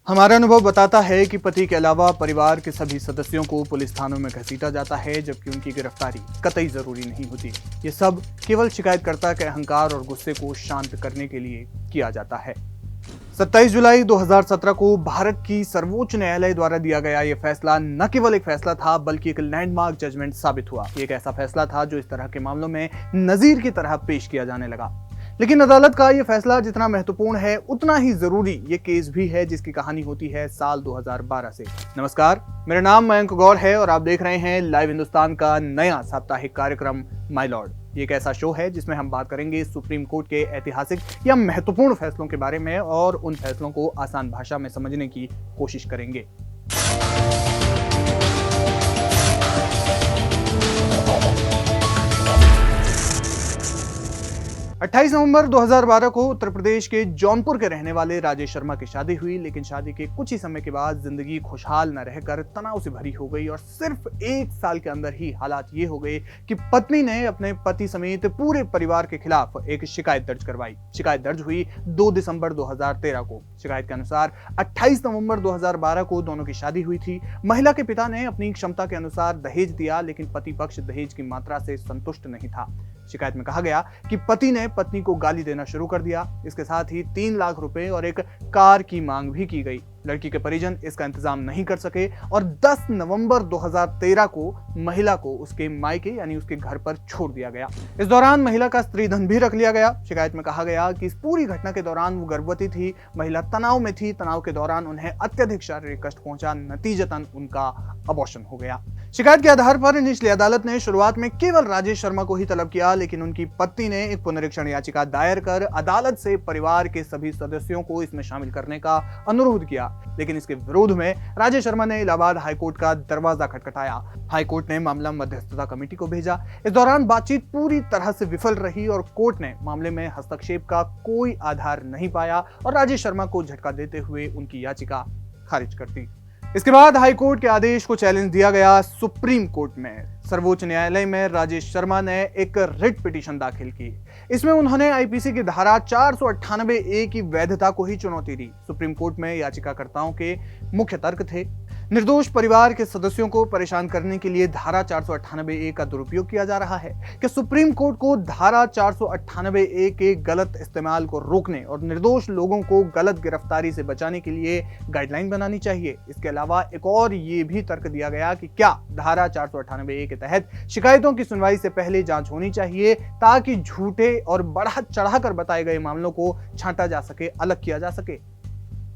हमारा अनुभव बताता है कि पति के अलावा परिवार के सभी सदस्यों को पुलिस थानों में घसीटा जाता है, जबकि उनकी गिरफ्तारी कतई जरूरी नहीं होती। ये सब केवल शिकायतकर्ता के अहंकार और गुस्से को शांत करने के लिए किया जाता है। 27 जुलाई 2017 को भारत की सर्वोच्च न्यायालय द्वारा दिया गया यह फैसला न केवल एक फैसला था, बल्कि एक लैंडमार्क जजमेंट साबित हुआ। एक ऐसा फैसला था जो इस तरह के मामलों में नजीर की तरह पेश किया जाने लगा। लेकिन अदालत का यह फैसला जितना महत्वपूर्ण है, उतना ही जरूरी ये केस भी है, जिसकी कहानी होती है साल 2012 से। नमस्कार, मेरा नाम मयंक गौर है और आप देख रहे हैं लाइव हिंदुस्तान का नया साप्ताहिक कार्यक्रम माय लॉर्ड। ये एक ऐसा शो है जिसमें हम बात करेंगे सुप्रीम कोर्ट के ऐतिहासिक या महत्वपूर्ण फैसलों के बारे में और उन फैसलों को आसान भाषा में समझने की कोशिश करेंगे। 28 नवंबर 2012 को उत्तर प्रदेश के जौनपुर के रहने वाले राजेश शर्मा की शादी हुई। लेकिन शादी के कुछ ही समय के बाद जिंदगी खुशहाल न रहकर तनाव से भरी हो गई और सिर्फ एक साल के अंदर ही हालात ये हो गए कि पत्नी ने अपने पति समेत पूरे परिवार के खिलाफ एक शिकायत दर्ज करवाई। शिकायत दर्ज हुई 2 दिसंबर 2013 को। शिकायत के अनुसार 28 नवंबर 2012 को दोनों की शादी हुई थी। महिला के पिता ने अपनी क्षमता के अनुसार दहेज दिया, लेकिन पति पक्ष दहेज की मात्रा से संतुष्ट नहीं था। शिकायत में कहा गया कि पति ने पत्नी को गाली देना शुरू कर दिया। इसके साथ ही 3 लाख रुपए और एक कार की मांग भी की गई। लड़की के परिजन इसका इंतजाम नहीं कर सके और 10 नवंबर 2013 को महिला को उसके मायके यानी उसके घर पर छोड़ दिया गया। इस दौरान महिला का स्त्रीधन भी रख लिया गया। शिकायत में कहा गया कि इस पूरी घटना के दौरान वो गर्भवती थी, महिला तनाव में थी। तनाव के दौरान उन्हें अत्यधिक शारीरिक कष्ट पहुंचा, नतीजतन उनका अबॉर्शन हो गया। शिकायत के आधार पर निचली अदालत ने शुरुआत में केवल राजेश शर्मा को ही तलब किया, लेकिन उनकी पत्नी ने एक पुनरीक्षण याचिका दायर कर अदालत से परिवार के सभी सदस्यों को इसमें शामिल करने का अनुरोध किया। लेकिन इसके विरोध में राजेश शर्मा ने इलाहाबाद हाईकोर्ट का दरवाजा खटखटाया। हाईकोर्ट ने मामला मध्यस्थता कमेटी को भेजा। इस दौरान बातचीत पूरी तरह से विफल रही और कोर्ट ने मामले में हस्तक्षेप का कोई आधार नहीं पाया और राजेश शर्मा को झटका देते हुए उनकी याचिका खारिज कर दी। इसके बाद हाईकोर्ट के आदेश को चैलेंज दिया गया सुप्रीम कोर्ट में। सर्वोच्च न्यायालय में राजेश शर्मा ने एक रिट पिटीशन दाखिल की। इसमें उन्होंने आईपीसी की धारा 498A की वैधता को ही चुनौती दी। सुप्रीम कोर्ट में याचिकाकर्ताओं के मुख्य तर्क थे, निर्दोष परिवार के सदस्यों को परेशान करने के लिए धारा 498A का दुरुपयोग किया जा रहा है। कि सुप्रीम कोर्ट को धारा 498A के गलत इस्तेमाल को रोकने और निर्दोष लोगों को गलत गिरफ्तारी से बचाने के लिए गाइडलाइन बनानी चाहिए। इसके अलावा एक और ये भी तर्क दिया गया कि क्या धारा 498A के तहत शिकायतों की सुनवाई से पहले जांच होनी चाहिए, ताकि झूठे और बढ़ा चढ़ाकर बताए गए मामलों को छांटा जा सके, अलग किया जा सके।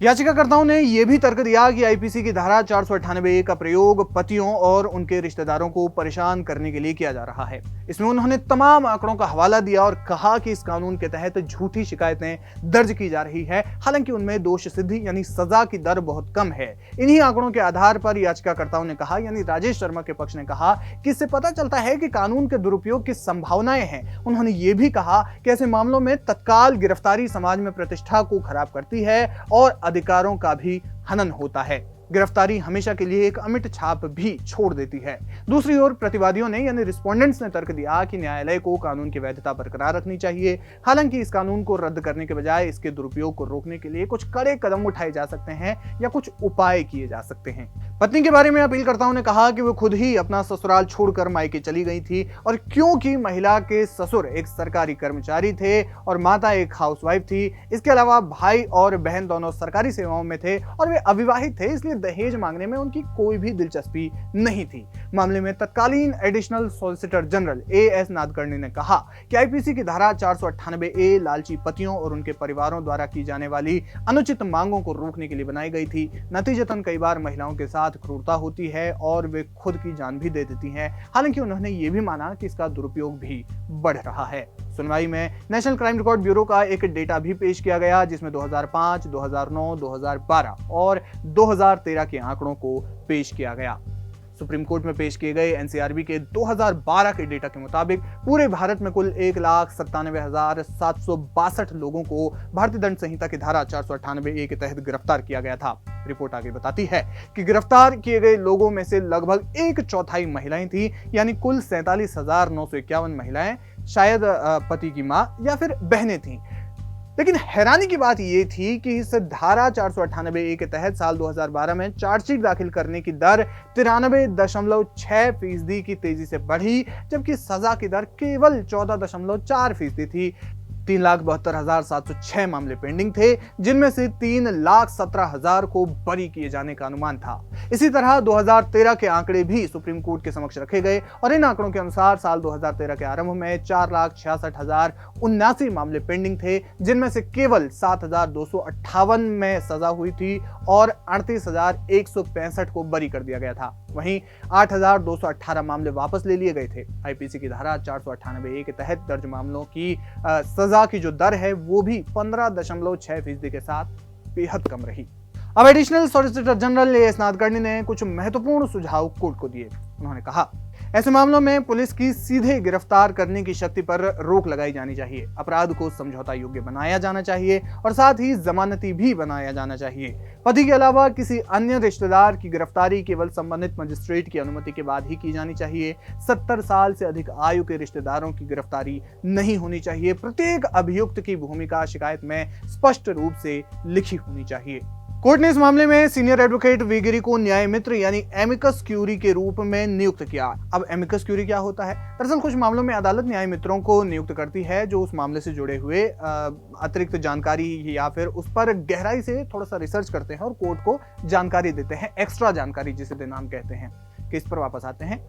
याचिकाकर्ताओं ने यह भी तर्क दिया कि आईपीसी की धारा 498A का प्रयोग पतियों और उनके रिश्तेदारों को परेशान करने के लिए किया जा रहा है। इसमें उन्होंने तमाम आंकड़ों का हवाला दिया और कहा कि इस कानून के तहत झूठी शिकायतें दर्ज की जा रही है, हालांकि उनमें दोष सिद्धि यानी सजा की दर बहुत कम है। इन्हीं आंकड़ों के आधार पर याचिकाकर्ताओं ने कहा, यानी राजेश शर्मा के पक्ष ने कहा कि इससे पता चलता है कि कानून के दुरुपयोग की संभावनाएं हैं। उन्होंने ये भी कहा कि ऐसे मामलों में तत्काल गिरफ्तारी समाज में प्रतिष्ठा को खराब करती है और अधिकारों का भी हनन होता है। गिरफ्तारी हमेशा के लिए एक अमिट छाप भी छोड़ देती है। दूसरी ओर प्रतिवादियों ने यानी रिस्पोंडेंट्स ने तर्क दिया कि न्यायालय को कानून की वैधता बरकरार रखनी चाहिए। हालांकि इस कानून को रद्द करने के बजाय इसके दुरुपयोग को रोकने के लिए कुछ कड़े कदम उठाए जा सकते हैं या कुछ उपाय किए जा सकते हैं। पत्नी के बारे में अपीलकर्ताओं ने कहा कि वो खुद ही अपना ससुराल छोड़कर मायके चली गई थी और क्योंकि महिला के ससुर एक सरकारी कर्मचारी थे और माता एक हाउसवाइफ थी, इसके अलावा भाई और बहन दोनों सरकारी सेवाओं में थे और वे अविवाहित थे, इसलिए दहेज मांगने में उनकी कोई भी दिलचस्पी नहीं थी। मामले में तत्कालीन additional solicitor general AS Nadkarni ने कहा कि आईपीसी की धारा 498A लालची पतियों और उनके परिवारों द्वारा की जाने वाली अनुचित मांगों को रोकने के लिए बनाई गई थी। नतीजतन कई बार महिलाओं के साथ क्रूरता होती है और वे खुद की जान भी दे देती हैं। हालांकि उन्होंने ये भी माना कि इसका दुरुपयोग भी बढ़ रहा है। सुनवाई में नेशनल क्राइम रिकॉर्ड ब्यूरो का एक डेटा भी पेश किया गया, जिसमें 2005, 2009, 2012 और 2013 के आंकड़ों को पेश किया गया। सुप्रीम कोर्ट में पेश किए गए एनसीआरबी के 2012 के डेटा के मुताबिक पूरे भारत में कुल 1,97,762 लोगों को भारतीय दंड संहिता की धारा 498A के तहत गिरफ्तार किया गया था। रिपोर्ट आगे बताती है कि गिरफ्तार किए गए लोगों में से लगभग 1/4 महिलाएं थी, यानी कुल 47,951 महिलाएं शायद पति की मां या फिर बहनें थीं। लेकिन हैरानी की बात यह थी कि इस धारा 498 ए के तहत साल 2012 में चार्जशीट दाखिल करने की दर 93.6% की तेजी से बढ़ी, जबकि सजा की दर केवल 14.4% थी। 3,72,706 मामले पेंडिंग थे, जिनमें से 3,17,000 को बरी किए जाने का अनुमान था। इसी तरह 2013 के आंकड़े भी सुप्रीम कोर्ट के समक्ष रखे गए और इन आंकड़ों के अनुसार साल 2013 के आरंभ में 4,66,079 मामले पेंडिंग थे, जिनमें से केवल 7,258 में सजा हुई थी और 38,165 को बरी कर दिया गया था। वहीं 8,218 मामले वापस ले लिए गए थे। आईपीसी की धारा 498 ए के तहत दर्ज मामलों की सजा की जो दर है वो भी 15.6% के साथ बेहद कम रही। अब additional solicitor general as Nadkarni ने कुछ महत्वपूर्ण सुझाव कोर्ट को दिए। उन्होंने कहा, ऐसे मामलों में पुलिस की सीधे गिरफ्तार करने की शक्ति पर रोक लगाई जानी चाहिए, अपराध को समझौता योग्य बनाया जाना चाहिए और साथ ही जमानती भी बनाया जाना चाहिए। पति के अलावा किसी अन्य रिश्तेदार की गिरफ्तारी केवल संबंधित मजिस्ट्रेट की अनुमति के बाद ही की जानी चाहिए। 70 साल से अधिक आयु के रिश्तेदारों की गिरफ्तारी नहीं होनी चाहिए। प्रत्येक अभियुक्त की भूमिका शिकायत में स्पष्ट रूप से लिखी होनी चाहिए। कोर्ट ने इस मामले में सीनियर एडवोकेट वी गिरी को न्याय मित्र यानी एमिकस क्यूरी के रूप में नियुक्त किया। अब एमिकस क्यूरी क्या होता है? दरअसल कुछ मामलों में अदालत न्याय मित्रों को नियुक्त करती है जो उस मामले से जुड़े हुए अतिरिक्त जानकारी या फिर उस पर गहराई से थोड़ा सा रिसर्च करते हैं और कोर्ट को जानकारी देते हैं, एक्स्ट्रा जानकारी जिसे देनाम कहते हैं। केस पर वापस आते हैं।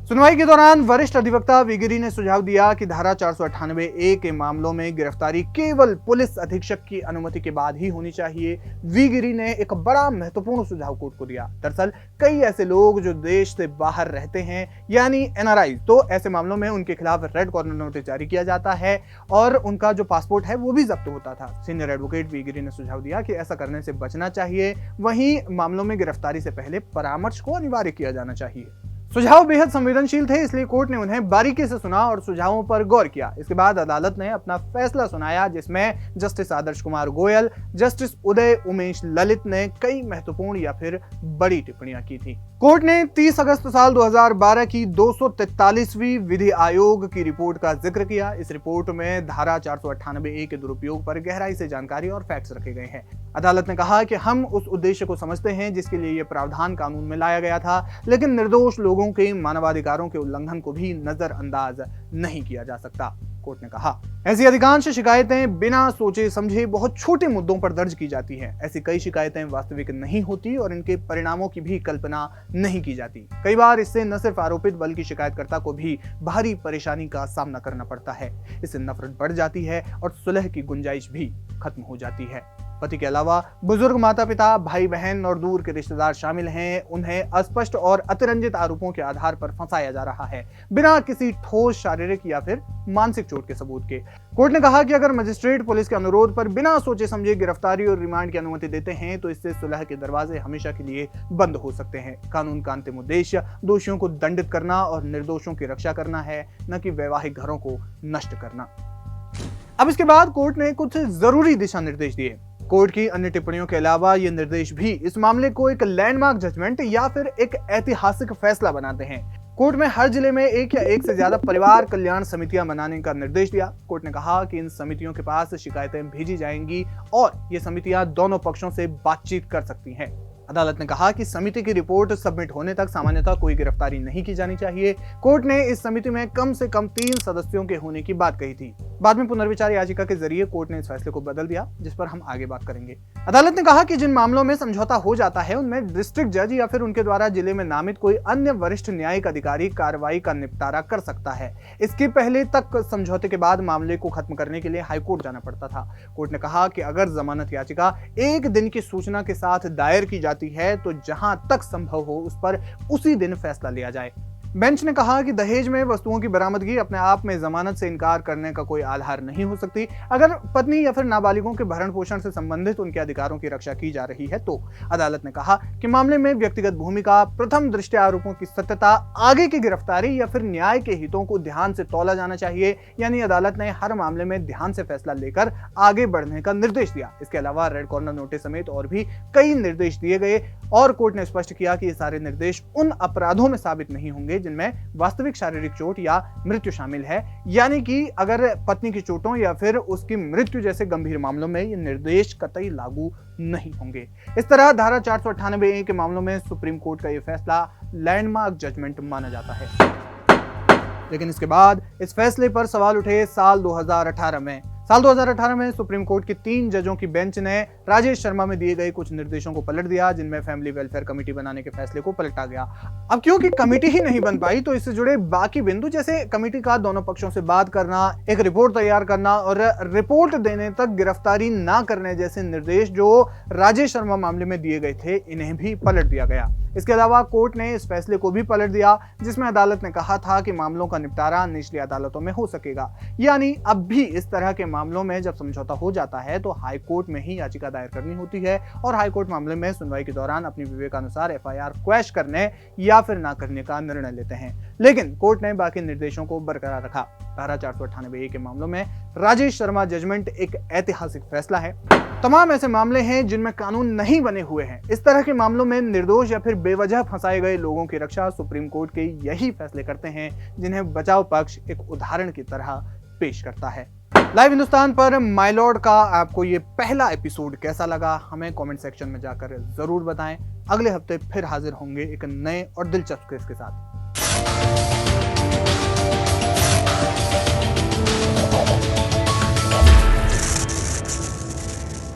सुनवाई के दौरान वरिष्ठ अधिवक्ता वी गिरी ने सुझाव दिया कि धारा 498 ए के मामलों में गिरफ्तारी केवल पुलिस अधीक्षक की अनुमति के बाद ही होनी चाहिए। वी गिरी ने एक बड़ा महत्वपूर्ण सुझाव कोर्ट को दिया। दरअसल कई ऐसे लोग जो देश से बाहर रहते हैं यानी एनआरआई, तो ऐसे मामलों में उनके खिलाफ रेड कॉर्नर नोटिस जारी किया जाता है और उनका जो पासपोर्ट है वो भी जब्त होता था। सीनियर एडवोकेट वी गिरी ने सुझाव दिया कि ऐसा करने से बचना चाहिए। वहीं मामलों में गिरफ्तारी से पहले परामर्श को अनिवार्य किया जाना चाहिए। सुझाव बेहद संवेदनशील थे, इसलिए कोर्ट ने उन्हें बारीकी से सुना और सुझावों पर गौर किया। इसके बाद अदालत ने अपना फैसला सुनाया, जिसमें जस्टिस आदर्श कुमार गोयल, जस्टिस उदय उमेश ललित ने कई महत्वपूर्ण या फिर बड़ी टिप्पणियां की थी। कोर्ट ने 30 अगस्त साल 2012 की 243वीं विधि आयोग की रिपोर्ट का जिक्र किया। इस रिपोर्ट में धारा 498 ए के दुरुपयोग पर गहराई से जानकारी और फैक्ट्स रखे गए हैं। अदालत ने कहा कि हम उस उद्देश्य को समझते हैं जिसके लिए यह प्रावधान कानून में लाया गया था, लेकिन निर्दोष लोगों के मानवाधिकारों के उल्लंघन को भी नजरअंदाज नहीं किया जा सकता। कोर्ट ने कहा, ऐसी अधिकांश शिकायतें बिना सोचे समझे बहुत छोटे मुद्दों पर दर्ज की जाती हैं। ऐसी कई शिकायतें वास्तविक नहीं होती और इनके परिणामों की भी कल्पना नहीं की जाती। कई बार इससे न सिर्फ आरोपित बल्कि शिकायतकर्ता को भी भारी परेशानी का सामना करना पड़ता है। इससे नफरत बढ़ जाती है और सुलह की गुंजाइश भी खत्म हो जाती है। पति के अलावा बुजुर्ग माता पिता, भाई बहन और दूर के रिश्तेदार शामिल हैं। उन्हें अस्पष्ट और अतिरंजित आरोपों के आधार पर फंसाया जा रहा है, बिना किसी ठोस शारीरिक या फिर मानसिक चोट के सबूत के। कोर्ट ने कहा कि अगर मजिस्ट्रेट पुलिस के अनुरोध पर बिना सोचे समझे गिरफ्तारी और रिमांड की अनुमति देते हैं तो इससे सुलह के दरवाजे हमेशा के लिए बंद हो सकते हैं। कानून का अंतिम उद्देश्य दोषियों को दंडित करना और निर्दोषों की रक्षा करना है, न कि वैवाहिक घरों को नष्ट करना। अब इसके बाद कोर्ट ने कुछ जरूरी दिशा निर्देश दिए। कोर्ट की अन्य टिप्पणियों के अलावा ये निर्देश भी इस मामले को एक लैंडमार्क जजमेंट या फिर एक ऐतिहासिक फैसला बनाते हैं। कोर्ट में हर जिले में एक या एक से ज्यादा परिवार कल्याण समितियां बनाने का निर्देश दिया। कोर्ट ने कहा कि इन समितियों के पास शिकायतें भेजी जाएंगी और ये समितियां दोनों पक्षों से बातचीत कर सकती हैं। अदालत ने कहा कि समिति की रिपोर्ट सबमिट होने तक सामान्यतः कोई गिरफ्तारी नहीं की जानी चाहिए। कोर्ट ने इस समिति में कम से कम 3 सदस्यों के होने की बात कही थी। बाद में पुनर्विचार याचिका के जरिए कोर्ट ने इस फैसले को बदल दिया, जिस पर हम आगे बात करेंगे। अदालत ने कहा कि जिन मामलों में समझौता हो जाता है उनमें डिस्ट्रिक्ट जज या फिर उनके द्वारा जिले में नामित कोई अन्य वरिष्ठ न्यायिक अधिकारी कार्रवाई का निपटारा कर सकता है। इसके पहले तक समझौते के बाद मामले को खत्म करने के लिए हाईकोर्ट जाना पड़ता था। कोर्ट ने कहा कि अगर जमानत याचिका 1 दिन की सूचना के साथ दायर की जाती है तो जहां तक संभव हो उस पर उसी दिन फैसला लिया जाए। बेंच ने कहा कि दहेज में वस्तुओं की बरामदगी अपने आप में जमानत से इनकार करने का कोई आधार नहीं हो सकती। अगर पत्नी या फिर नाबालिगों के भरण पोषण से संबंधित उनके अधिकारों की रक्षा की जा रही है तो अदालत ने कहा कि मामले में व्यक्तिगत भूमिका, प्रथम दृष्टया आरोपों की सत्यता, आगे की गिरफ्तारी या फिर न्याय के हितों को ध्यान से तौला जाना चाहिए। यानी अदालत ने हर मामले में ध्यान से फैसला लेकर आगे बढ़ने का निर्देश दिया। इसके अलावा रेड कॉर्नर नोटिस समेत और भी कई निर्देश दिए गए। और कोर्ट ने स्पष्ट किया कि ये सारे निर्देश उन अपराधों में साबित नहीं होंगे जिनमें वास्तविक शारीरिक चोट या मृत्यु शामिल है, यानी कि अगर पत्नी की चोटों या फिर उसकी मृत्यु जैसे गंभीर मामलों में ये निर्देश कतई लागू नहीं होंगे। इस तरह धारा 498A के मामलों में सुप्रीम कोर्ट का यह फैसला लैंडमार्क जजमेंट माना जाता है। लेकिन इसके बाद इस फैसले पर सवाल उठे साल 2018 में सुप्रीम कोर्ट की 3 जजों की बेंच ने राजेश शर्मा में दिए गए कुछ निर्देशों को पलट दिया, जिनमें फैमिली वेलफेयर कमेटी बनाने के फैसले को पलटा गया। अब क्योंकि कमेटी ही नहीं बन पाई तो इससे जुड़े बाकी बिंदु जैसे कमेटी का दोनों पक्षों से बात करना, एक रिपोर्ट तैयार करना और रिपोर्ट देने तक गिरफ्तारी ना करने जैसे निर्देश जो राजेश शर्मा मामले में दिए गए थे, इन्हें भी पलट दिया गया। इसके अलावा कोर्ट ने इस फैसले को भी पलट दिया जिसमें अदालत ने कहा था कि मामलों का निपटारा निचली अदालतों में हो सकेगा, यानी अब भी इस तरह के मामलों में जब समझौता हो जाता है तो हाई कोर्ट में ही याचिका दायर करनी होती है और हाई कोर्ट मामले में सुनवाई के दौरान अपनी विवेकानुसार एफआईआर क्वैश करने या फिर ना करने का निर्णय लेते हैं। लेकिन कोर्ट ने बाकी निर्देशों को बरकरार रखा। धारा 498A के मामलों में राजेश शर्मा जजमेंट एक ऐतिहासिक फैसला है। तमाम ऐसे मामले हैं जिनमें कानून नहीं बने हुए हैं। इस तरह के मामलों में निर्दोष या फिर बेवजह फंसाए गए लोगों की रक्षा सुप्रीम कोर्ट के यही फैसले करते हैं, जिन्हें बचाव पक्ष एक उदाहरण की तरह पेश करता है। लाइव हिंदुस्तान पर माय लॉर्ड का आपको ये पहला एपिसोड कैसा लगा, हमें कमेंट सेक्शन में जाकर जरूर बताएं। अगले हफ्ते फिर हाजिर होंगे एक नए और दिलचस्प केस के साथ।